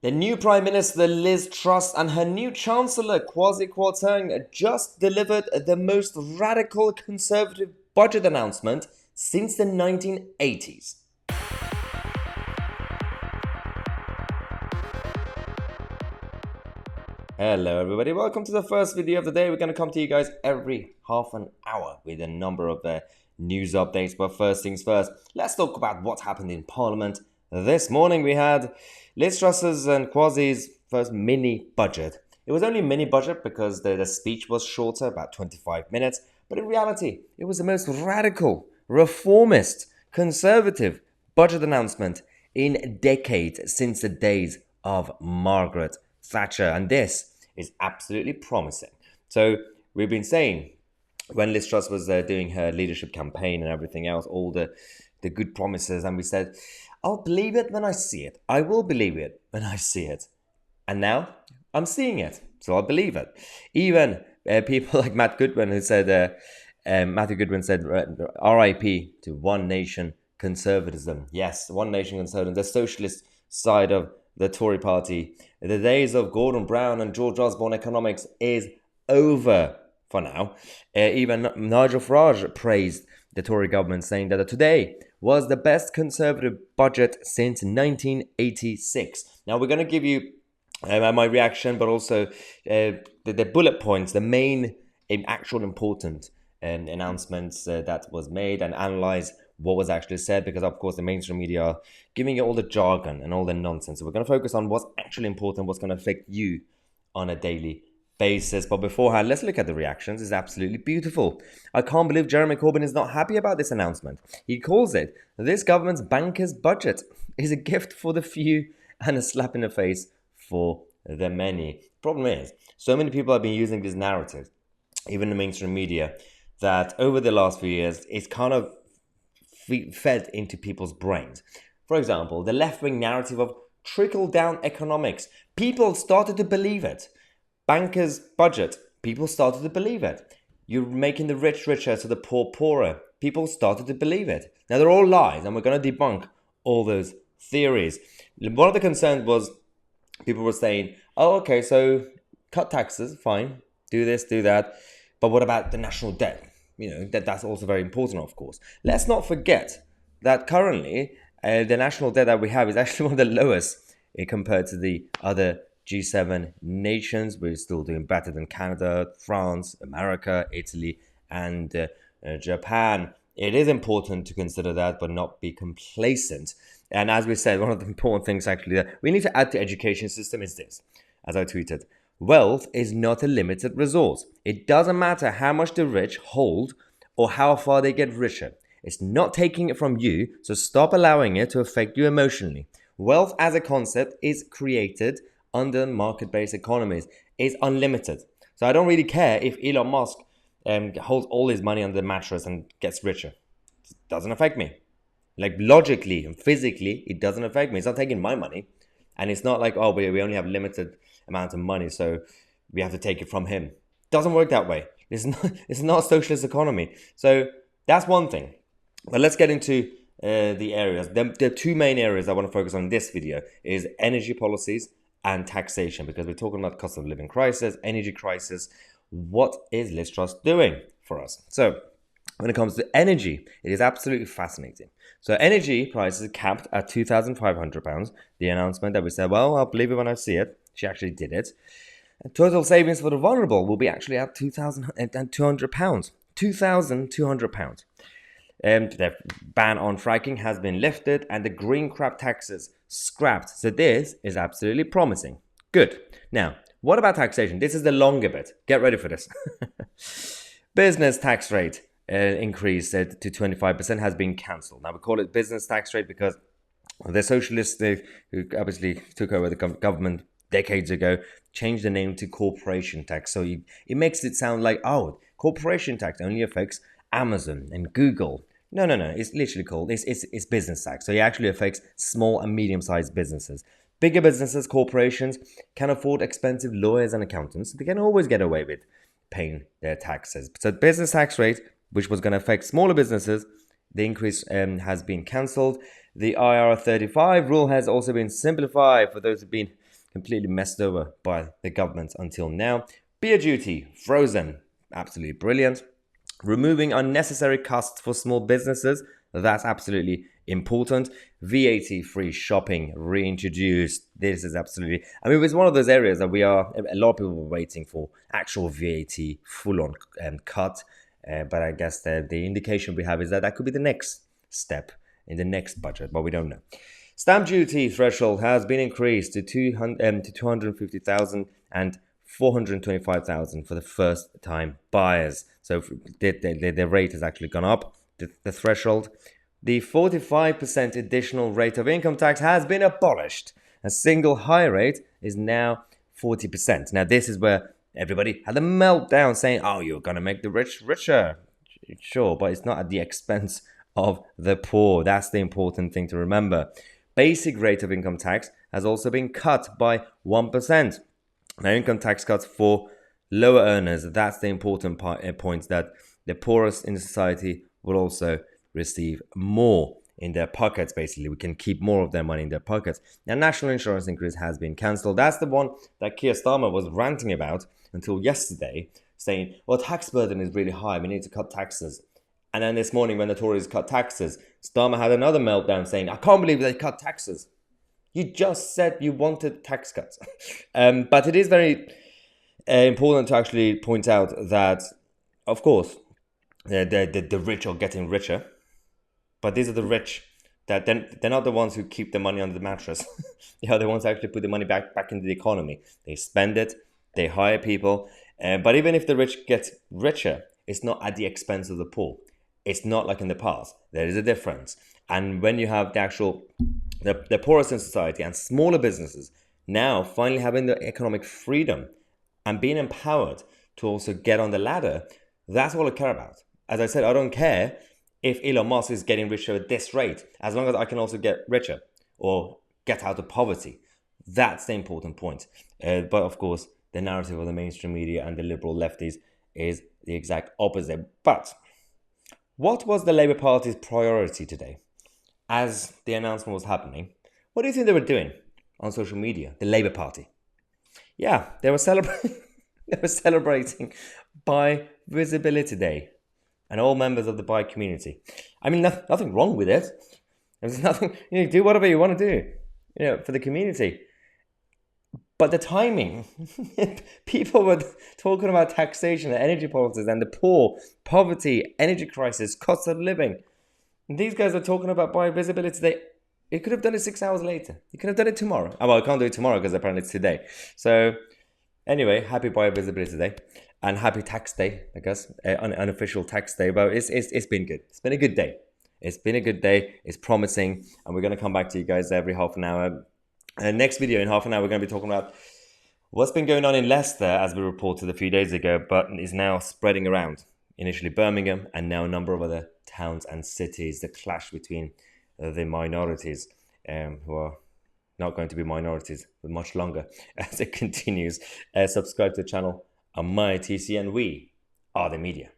The new Prime Minister Liz Truss and her new Chancellor Kwasi Kwarteng just delivered the most radical conservative budget announcement since the 1980s. Hello everybody, welcome to the first video of the day. We're going to come to you guys every half an hour with a number of news updates. But first things first, let's talk about what happened in Parliament. This morning we had Liz Truss's and Kwasi's first mini budget. It was only a mini budget because the speech was shorter, about 25 minutes. But in reality, it was the most radical, reformist, conservative budget announcement in decades since the days of Margaret Thatcher. And this is absolutely promising. So we've been saying when Liz Truss was doing her leadership campaign and everything else, all the good promises, and we said, I'll believe it when I see it. I will believe it when I see it. And now I'm seeing it, so I'll believe it. Even people like Matthew Goodwin said, RIP to One Nation conservatism. Yes, One Nation conservatism, the socialist side of the Tory party. The days of Gordon Brown and George Osborne economics is over for now. Even Nigel Farage praised the Tory government, saying that today was the best conservative budget since 1986. Now we're going to give you my reaction, but also the bullet points, the main actual important announcements that was made, and analyze what was actually said, because of course the mainstream media are giving you all the jargon and all the nonsense. So we're going to focus on what's actually important, what's going to affect you on a daily basis. But beforehand, let's look at the reactions. It's absolutely beautiful. I can't believe Jeremy Corbyn is not happy about this announcement. He calls it, this government's banker's budget is a gift for the few and a slap in the face for the many. Problem is, so many people have been using this narrative, even the mainstream media, that over the last few years, it's kind of fed into people's brains. For example, the left-wing narrative of trickle-down economics. People started to believe it. Bankers' budget. People started to believe it. You're making the rich richer, so the poor poorer. People started to believe it. Now, they're all lies, and we're going to debunk all those theories. One of the concerns was people were saying, oh, okay, so cut taxes, fine. Do this, do that. But what about the national debt? You know, that's also very important, of course. Let's not forget that currently the national debt that we have is actually one of the lowest compared to the other G7 nations. We're still doing better than Canada, France, America, Italy, and Japan. It is important to consider that, but not be complacent. And as we said, one of the important things actually that we need to add to education system is this, as I tweeted. Wealth is not a limited resource. It doesn't matter how much the rich hold or how far they get richer. It's not taking it from you, so stop allowing it to affect you emotionally. Wealth as a concept is created under market-based economies. It's unlimited. So I don't really care if Elon Musk holds all his money under the mattress and gets richer. It doesn't affect me. Like logically and physically, it doesn't affect me. It's not taking my money. And it's not like, oh, we only have limited amount of money, so we have to take it from him. Doesn't work that way. It's not a socialist economy. So that's one thing. But let's get into the areas. The two main areas I want to focus on in this video is energy policies and taxation, because we're talking about cost of living crisis, energy crisis. What is Liz Truss doing for us? So when it comes to energy, it is absolutely fascinating. So energy prices capped at £2,500. The announcement that we said, well, I'll believe it when I see it. She actually did it. And total savings for the vulnerable will be actually at £2,200. £2,200. The ban on fracking has been lifted and the green crop taxes scrapped. So this is absolutely promising. Good. Now, what about taxation? This is the longer bit. Get ready for this. Business tax rate increase to 25% has been cancelled. Now, we call it business tax rate because the Socialists, who obviously took over the government decades ago, changed the name to corporation tax. So it makes it sound like, oh, corporation tax only affects Amazon and Google. No. It's literally called, it's business tax. So it actually affects small and medium-sized businesses. Bigger businesses, corporations, can afford expensive lawyers and accountants. They can always get away with paying their taxes. So business tax rate, which was going to affect smaller businesses, the increase has been cancelled. The IR35 rule has also been simplified for those who've been completely messed over by the government until now. Beer duty, frozen, absolutely brilliant. Removing unnecessary costs for small businesses, that's absolutely important. VAT-free shopping reintroduced. This is absolutely, I mean, it's one of those areas that a lot of people were waiting for actual VAT full-on cut. But I guess the indication we have is that could be the next step in the next budget, but we don't know. Stamp duty threshold has been increased to 250,000 and 425,000 for the first-time buyers. So the rate has actually gone up, the threshold. The 45% additional rate of income tax has been abolished. A single high rate is now 40%. Now, this is where everybody had a meltdown saying, oh, you're going to make the rich richer. Sure, but it's not at the expense of the poor. That's the important thing to remember. Basic rate of income tax has also been cut by 1%. Now, income tax cuts for lower earners, that's the important point, that the poorest in society will also receive more in their pockets. Basically, we can keep more of their money in their pockets. Now, national insurance increase has been cancelled. That's the one that Keir Starmer was ranting about until yesterday, saying, well, tax burden is really high, we need to cut taxes. And then this morning, when the Tories cut taxes, Starmer had another meltdown saying, I can't believe they cut taxes. You just said you wanted tax cuts. But it is very important to actually point out that, of course, the rich are getting richer. But these are the rich that they're not the ones who keep the money under the mattress. They are the ones who actually put the money back into the economy. They spend it, they hire people. But even if the rich get richer, it's not at the expense of the poor. It's not like in the past. There is a difference. And when you have the poorest in society and smaller businesses now finally having the economic freedom and being empowered to also get on the ladder, that's all I care about. As I said, I don't care if Elon Musk is getting richer at this rate, as long as I can also get richer or get out of poverty. That's the important point. But of course, the narrative of the mainstream media and the liberal lefties is the exact opposite. But what was the Labour Party's priority today? As the announcement was happening, what do you think they were doing on social media, the Labour Party? Yeah, they were celebrating. They were celebrating Bi Visibility Day, and all members of the bi community. I mean, nothing wrong with it. There's nothing. Do whatever you want to do, for the community. But the timing, people were talking about taxation, energy policies, and the poor, poverty, energy crisis, cost of living. And these guys are talking about Bi Visibility Day. You could have done it 6 hours later. You could have done it tomorrow. Oh, well, I can't do it tomorrow because apparently it's today. So, anyway, happy Bi Visibility Day and happy Tax Day, I guess, unofficial Tax Day. But it's been good. It's been a good day. It's been a good day. It's promising, and we're going to come back to you guys every half an hour. Next video in half an hour, we're going to be talking about what's been going on in Leicester, as we reported a few days ago, but is now spreading around. Initially Birmingham, and now a number of other towns and cities. The clash between the minorities, who are not going to be minorities for much longer, as it continues. Subscribe to the channel. I'm my TC, and we are the media.